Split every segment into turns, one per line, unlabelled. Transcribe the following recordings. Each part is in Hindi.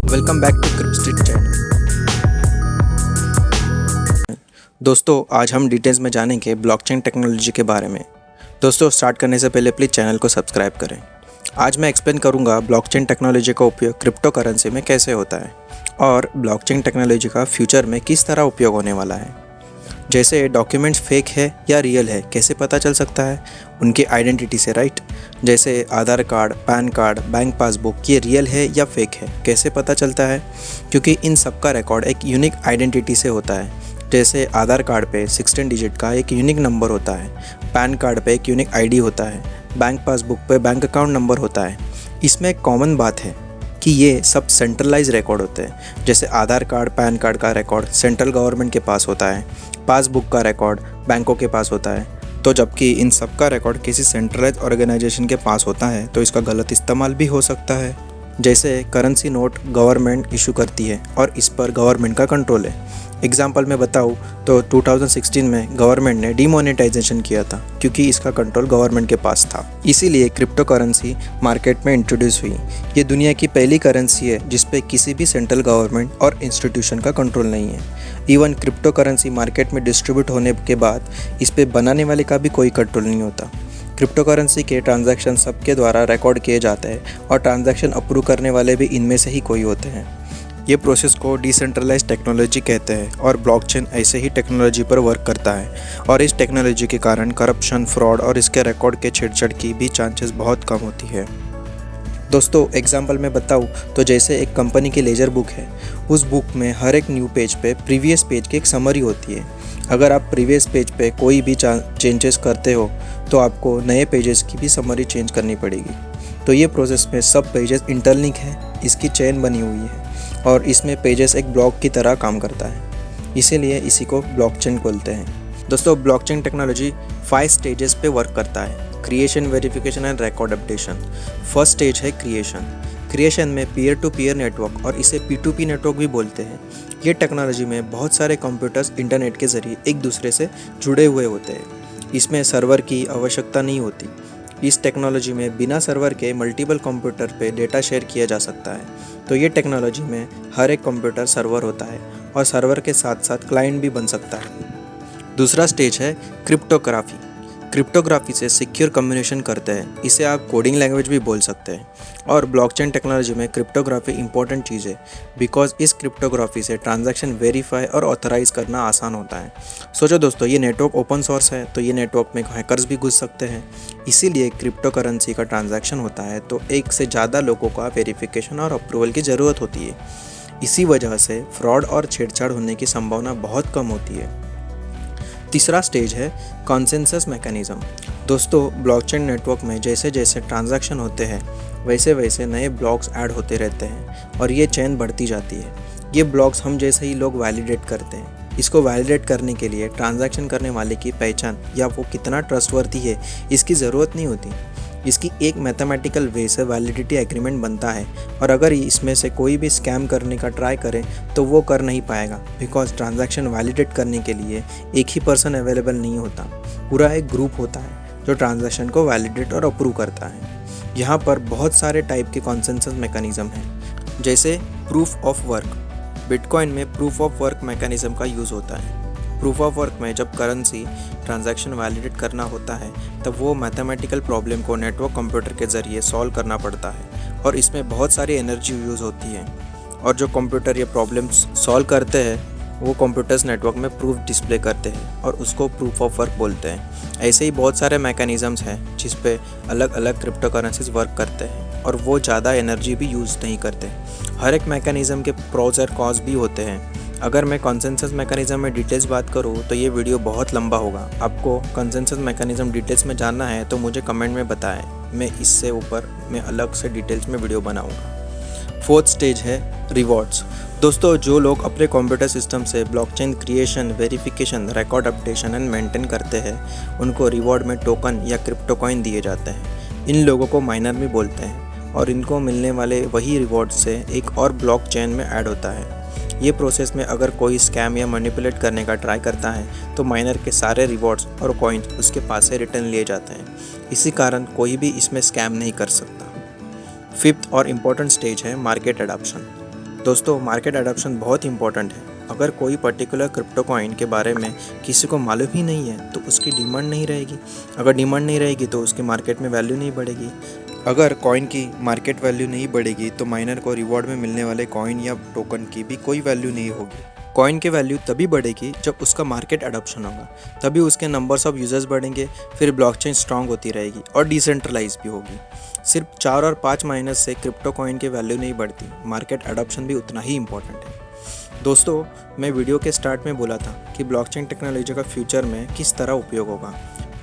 वेलकम बैक टू क्रिप्स्ट्रीट चैनल। दोस्तों, आज हम डिटेल्स में जानेंगे ब्लॉकचेन टेक्नोलॉजी के बारे में। दोस्तों, स्टार्ट करने से पहले प्लीज़ चैनल को सब्सक्राइब करें। आज मैं एक्सप्लेन करूंगा ब्लॉकचेन टेक्नोलॉजी का उपयोग क्रिप्टो करेंसी में कैसे होता है और ब्लॉकचेन टेक्नोलॉजी का फ्यूचर में किस तरह उपयोग होने वाला है। जैसे डॉक्यूमेंट्स फेक है या रियल है कैसे पता चल सकता है, उनकी आइडेंटिटी से, राइट। जैसे Aadhaar card, PAN card, bank passbook, ये रियल है या फेक है कैसे पता चलता है, क्योंकि इन सब का रिकॉर्ड एक यूनिक आइडेंटिटी से होता है। जैसे आधार कार्ड पे 16 डिजिट का एक यूनिक नंबर होता है, पैन कार्ड पे एक यूनिक आईडी होता है, बैंक पासबुक पे बैंक अकाउंट नंबर होता है। इसमें एक कॉमन बात है कि ये सब सेंट्रलाइज रिकॉर्ड होते हैं। जैसे आधार कार्ड, पैन कार्ड का रिकॉर्ड सेंट्रल गवर्नमेंट के पास होता है, पासबुक का रिकॉर्ड बैंकों के पास होता है। तो जबकि इन सब का रिकॉर्ड किसी सेंट्रलाइज ऑर्गेनाइजेशन के पास होता है तो इसका गलत इस्तेमाल भी हो सकता है। जैसे करेंसी नोट गवर्नमेंट इशू करती है और इस पर गवर्नमेंट का कंट्रोल है। एग्जाम्पल में बताऊँ तो 2016 में गवर्नमेंट ने डीमोनेटाइजेशन किया था क्योंकि इसका कंट्रोल गवर्नमेंट के पास था। इसीलिए क्रिप्टो करेंसी मार्केट में इंट्रोड्यूस हुई। ये दुनिया की पहली करेंसी है जिस पे किसी भी सेंट्रल गवर्नमेंट और इंस्टीट्यूशन का कंट्रोल नहीं है। इवन क्रिप्टो करेंसी मार्केट में डिस्ट्रीब्यूट होने के बाद इस पे बनाने वाले का भी कोई कंट्रोल नहीं होता। क्रिप्टो करेंसी के ट्रांजैक्शन सबके द्वारा रिकॉर्ड किए जाते हैं और ट्रांजैक्शन अप्रूव करने वाले भी इनमें से ही कोई होते हैं। ये प्रोसेस को डिसेंट्रलाइज्ड टेक्नोलॉजी कहते हैं और ब्लॉकचेन ऐसे ही टेक्नोलॉजी पर वर्क करता है और इस टेक्नोलॉजी के कारण करप्शन, फ्रॉड और इसके रिकॉर्ड के छेड़छाड़ की भी चांसेस बहुत कम होती है। दोस्तों, एग्जाम्पल में बताऊँ तो जैसे एक कंपनी की लेजर बुक है, उस बुक में हर एक न्यू पेज पे प्रीवियस पेज की एक समरी होती है। अगर आप प्रीवियस पेज पे कोई भी चेंजेस करते हो तो आपको नए पेजेस की भी समरी चेंज करनी पड़ेगी। तो ये प्रोसेस में सब पेजेस इंटरलिंक है, इसकी चेन बनी हुई है और इसमें पेजेस एक ब्लॉक की तरह काम करता है, इसीलिए इसी को ब्लॉकचेन बोलते हैं। दोस्तों, ब्लॉकचेन टेक्नोलॉजी 5 स्टेजेस पे वर्क करता है: creation, verification and record updation. First stage है क्रिएशन। क्रिएशन में पीयर टू पीयर नेटवर्क और इसे P2P नेटवर्क भी बोलते हैं। ये टेक्नोलॉजी में बहुत सारे कंप्यूटर्स इंटरनेट के ज़रिए एक दूसरे से जुड़े हुए होते हैं। इसमें सर्वर की आवश्यकता नहीं होती। इस टेक्नोलॉजी में बिना सर्वर के मल्टीपल कंप्यूटर पे डेटा शेयर किया जा सकता है। तो ये टेक्नोलॉजी में हर एक कंप्यूटर सर्वर होता है और सर्वर के साथ साथ क्लाइंट भी बन सकता है। दूसरा स्टेज है क्रिप्टोग्राफी। क्रिप्टोग्राफी से सिक्योर कम्युनिकेशन करते हैं, इसे आप कोडिंग लैंग्वेज भी बोल सकते हैं। और ब्लॉकचेन टेक्नोलॉजी में क्रिप्टोग्राफी इंपॉर्टेंट चीज़ है बिकॉज इस क्रिप्टोग्राफी से ट्रांजैक्शन वेरीफाई और ऑथराइज करना आसान होता है। सोचो दोस्तों, ये नेटवर्क ओपन सोर्स है तो ये नेटवर्क में हैकर्स भी घुस सकते हैं। इसीलिए क्रिप्टो करेंसी का ट्रांजैक्शन होता है तो एक से ज़्यादा लोगों का वेरिफिकेशन और अप्रूवल की ज़रूरत होती है। इसी वजह से फ्रॉड और छेड़छाड़ होने की संभावना बहुत कम होती है। तीसरा स्टेज है कॉन्सेंसस मैकेनिज्म। दोस्तों, ब्लॉकचेन नेटवर्क में जैसे जैसे ट्रांजैक्शन होते हैं वैसे वैसे नए ब्लॉक्स ऐड होते रहते हैं और ये चेन बढ़ती जाती है। ये ब्लॉक्स हम जैसे ही लोग वैलिडेट करते हैं। इसको वैलिडेट करने के लिए ट्रांजैक्शन करने वाले की पहचान या वो कितना ट्रस्टवर्दी है इसकी ज़रूरत नहीं होती। इसकी एक मैथमेटिकल वे से वैलिडिटी एग्रीमेंट बनता है और अगर इसमें से कोई भी स्कैम करने का ट्राई करे तो वो कर नहीं पाएगा बिकॉज ट्रांजैक्शन वैलिडेट करने के लिए एक ही पर्सन अवेलेबल नहीं होता, पूरा एक ग्रुप होता है जो ट्रांजैक्शन को वैलिडेट और अप्रूव करता है। यहाँ पर बहुत सारे टाइप के कॉन्सेंसस मैकेनिज्म हैं, जैसे प्रूफ ऑफ वर्क। बिटकॉइन में प्रूफ ऑफ वर्क मैकेनिज्म का यूज़ होता है। प्रूफ ऑफ वर्क में जब करेंसी ट्रांजैक्शन वैलिडेट करना होता है तब वो मैथमेटिकल प्रॉब्लम को नेटवर्क कंप्यूटर के ज़रिए सॉल्व करना पड़ता है और इसमें बहुत सारी एनर्जी यूज़ होती है। और जो कंप्यूटर ये प्रॉब्लम्स सॉल्व करते हैं वो कंप्यूटर्स नेटवर्क में प्रूफ डिस्प्ले करते हैं और उसको प्रूफ ऑफ वर्क बोलते हैं। ऐसे ही बहुत सारे मैकेनिज़म्स हैं जिस पे अलग अलग क्रिप्टो करेंसीज वर्क करते हैं और वो ज़्यादा एनर्जी भी यूज़ नहीं करते। हर एक मैकेनिज़्म के प्रोज और कॉन्स भी होते हैं। अगर मैं कॉन्सेंसस मैकेनिज्म में डिटेल्स बात करूँ तो ये वीडियो बहुत लंबा होगा। आपको कॉन्सेंसस मैकेनिज्म डिटेल्स में जानना है तो मुझे कमेंट में बताएं, मैं इससे ऊपर मैं अलग से डिटेल्स में वीडियो बनाऊंगा। फोर्थ स्टेज है रिवॉर्ड्स। दोस्तों, जो लोग अपने कंप्यूटर सिस्टम से blockchain creation, verification, record updation and maintain करते हैं उनको रिवॉर्ड में टोकन या क्रिप्टो कॉइन दिए जाते हैं। इन लोगों को माइनर भी बोलते हैं और इनको मिलने वाले वही रिवॉर्ड से एक और ब्लॉकचेन में ऐड होता है। ये प्रोसेस में अगर कोई स्कैम या मैनिपुलेट करने का ट्राई करता है तो माइनर के सारे रिवॉर्ड्स और कॉइन्स उसके पास से रिटर्न लिए जाते हैं। इसी कारण कोई भी इसमें स्कैम नहीं कर सकता। फिफ्थ और इम्पोर्टेंट स्टेज है मार्केट एडॉप्शन। दोस्तों मार्केट अडॉप्शन बहुत इंपॉर्टेंट है। अगर कोई पर्टिकुलर क्रिप्टो कॉइन के बारे में किसी को मालूम ही नहीं है तो उसकी डिमांड नहीं रहेगी। अगर डिमांड नहीं रहेगी तो उसकी मार्केट में वैल्यू नहीं बढ़ेगी। अगर कॉइन की मार्केट वैल्यू नहीं बढ़ेगी तो माइनर को रिवॉर्ड में मिलने वाले कॉइन या टोकन की भी कोई वैल्यू नहीं होगी। कॉइन की वैल्यू तभी बढ़ेगी जब उसका मार्केट अडॉप्शन होगा, तभी उसके नंबर्स ऑफ यूजर्स बढ़ेंगे, फिर ब्लॉकचेन स्ट्रांग होती रहेगी और डिसेंट्रलाइज भी होगी। सिर्फ 4 और 5 माइनस से क्रिप्टो कॉइन की वैल्यू नहीं बढ़ती, मार्केट अडॉप्शन भी उतना ही इम्पोर्टेंट है। दोस्तों मैं वीडियो के स्टार्ट में बोला था कि ब्लॉकचेन टेक्नोलॉजी का फ्यूचर में किस तरह उपयोग होगा।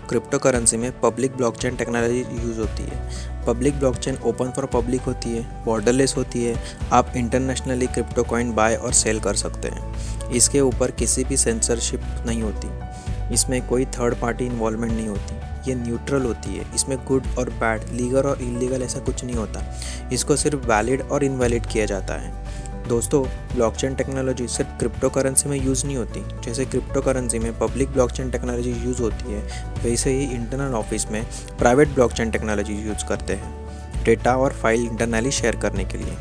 क्रिप्टो करेंसी में पब्लिक ब्लॉकचेन टेक्नोलॉजी यूज़ होती है। Public blockchain open for public होती है, बॉर्डरलेस होती है। आप इंटरनेशनली क्रिप्टो कॉइन बाय और सेल कर सकते हैं। इसके ऊपर किसी भी सेंसरशिप नहीं होती, इसमें कोई थर्ड पार्टी इन्वॉल्वमेंट नहीं होती, ये न्यूट्रल होती है। इसमें गुड और बैड, लीगल और इलीगल ऐसा कुछ नहीं होता। इसको सिर्फ वैलिड और इनवैलिड किया जाता है। दोस्तों ब्लॉकचेन टेक्नोलॉजी सिर्फ क्रिप्टो करेंसी में यूज़ नहीं होती। जैसे क्रिप्टो करेंसी में पब्लिक ब्लॉकचेन टेक्नोलॉजी यूज़ होती है, वैसे ही इंटरनल ऑफिस में प्राइवेट ब्लॉकचेन टेक्नोलॉजी यूज़ करते हैं डेटा और फाइल इंटरनली शेयर करने के लिए।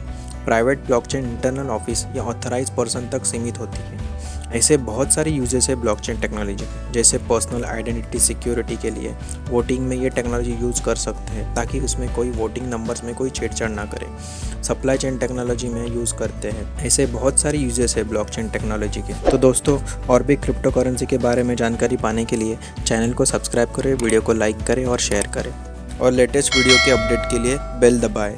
प्राइवेट ब्लॉकचेन इंटरनल ऑफिस या ऑथराइज पर्सन तक सीमित होती है। ऐसे बहुत सारे यूजेस है ब्लॉकचेन टेक्नोलॉजी, जैसे पर्सनल आइडेंटिटी सिक्योरिटी के लिए वोटिंग में ये टेक्नोलॉजी यूज़ कर सकते हैं ताकि उसमें कोई वोटिंग नंबर्स में कोई छेड़छाड़ ना करे। सप्लाई चेन टेक्नोलॉजी में यूज़ करते हैं। ऐसे बहुत सारे यूजेस है ब्लॉकचेन टेक्नोलॉजी के। तो दोस्तों और भी क्रिप्टो करेंसी के बारे में जानकारी पाने के लिए चैनल को सब्सक्राइब करें, वीडियो को लाइक करें और शेयर करें, और लेटेस्ट वीडियो के अपडेट के लिए बेल दबाएं।